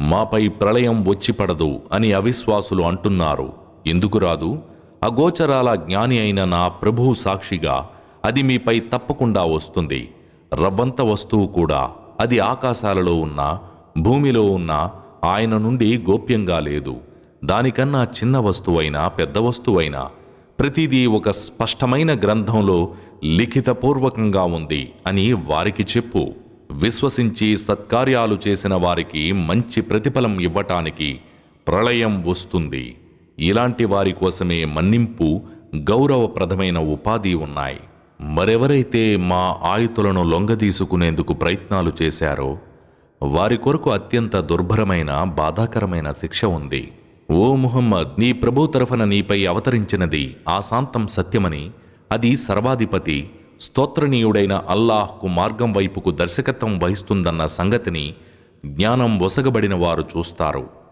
మాపై ప్రళయం వచ్చి పడదు అని అవిశ్వాసులు అంటున్నారు. ఎందుకు రాదు? అగోచరాల జ్ఞాని అయిన నా ప్రభువు సాక్షిగా అది మీపై తప్పకుండా వస్తుంది. రవ్వంత వస్తువు కూడా అది ఆకాశాలలో ఉన్నా భూమిలో ఉన్నా ఆయన నుండి గోప్యంగా లేదు. దానికన్నా చిన్న వస్తువైనా పెద్ద వస్తువైనా ప్రతిదీ ఒక స్పష్టమైన గ్రంథంలో లిఖితపూర్వకంగా ఉంది అని వారికి చెప్పు. విశ్వసించి సత్కార్యాలు చేసిన వారికి మంచి ప్రతిఫలం ఇవ్వటానికి ప్రళయం వస్తుంది. ఇలాంటి వారి కోసమే మన్నింపు, గౌరవప్రదమైన ఉపాధి ఉన్నాయి. మరెవరైతే మా ఆయుతులను లొంగదీసుకునేందుకు ప్రయత్నాలు చేశారో వారి కొరకు అత్యంత దుర్భరమైన బాధాకరమైన శిక్ష ఉంది. ఓ ముహమ్మద్, నీ ప్రభు తరఫున నీపై అవతరించినది ఆశాంతం సత్యమని, అది సర్వాధిపతి స్తోత్రనీయుడైన అల్లాహ్కు మార్గం వైపుకు దర్శకత్వం వహిస్తుందన్న సంగతిని జ్ఞానం ఒసగబడిన వారు చూస్తారు.